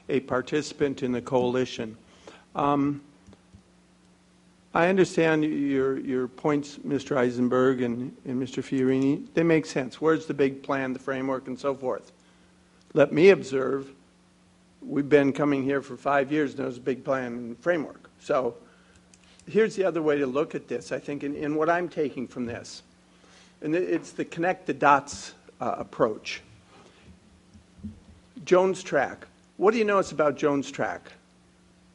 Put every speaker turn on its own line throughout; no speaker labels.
a participant in the coalition. I understand your points, Mr. Eisenberg and Mr. Fiorini. They make sense. Where's the big plan, the framework, and so forth? Let me observe, we've been coming here for 5 years, and there's a big plan and framework. So here's the other way to look at this, I think, in what I'm taking from this. And it's the connect the dots approach. Jones Track. What do you notice about Jones Track?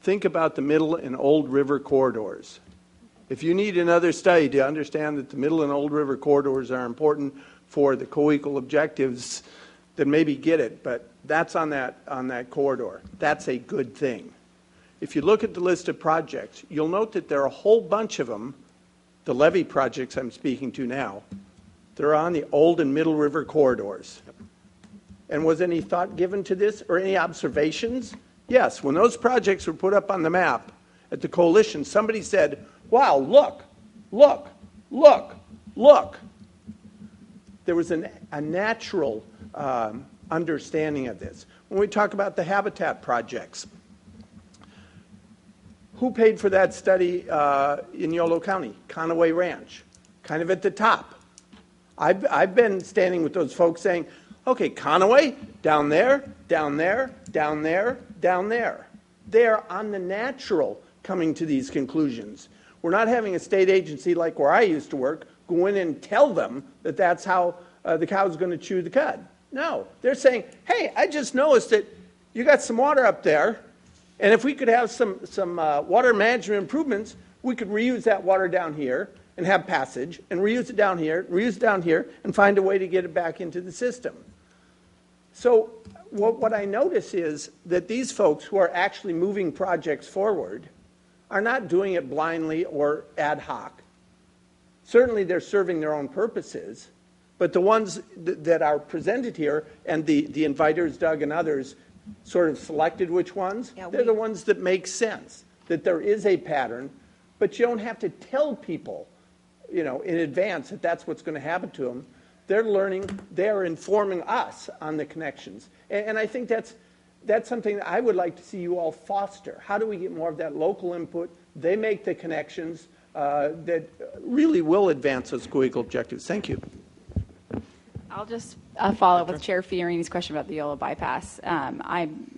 Think about the Middle and Old River corridors. If you need another study to understand that the Middle and Old River corridors are important for the co-equal objectives, then maybe get it, but that's on that corridor. That's a good thing. If you look at the list of projects, you'll note that there are a whole bunch of them, the levee projects I'm speaking to now, they're on the Old and Middle River corridors. And was any thought given to this or any observations? Yes, when those projects were put up on the map at the coalition, somebody said, wow, look, look, look, look. There was a natural understanding of this. When we talk about the habitat projects, who paid for that study in Yolo County? Conaway Ranch, kind of at the top. I've been standing with those folks saying, okay, Conaway, down there, down there, down there, down there. They're on the natural coming to these conclusions. We're not having a state agency like where I used to work go in and tell them that that's how the cow's going to chew the cud. No, they're saying, hey, I just noticed that you got some water up there, and if we could have some water management improvements, we could reuse that water down here and have passage, and reuse it down here, and find a way to get it back into the system. So what I notice is that these folks who are actually moving projects forward are not doing it blindly or ad hoc. Certainly they're serving their own purposes, but the ones that are presented here, and the inviters, Doug and others, sort of selected which ones, they're the ones that make sense, that there is a pattern, but you don't have to tell people, in advance that that's what's going to happen to them. They're learning, they're informing us on the connections. And I think that's something that I would like to see you all foster. How do we get more of that local input? They make the connections that really will advance those co-equal objectives. Thank you.
I'll just follow up with Chair Fiorini's question about the Yolo bypass. I'm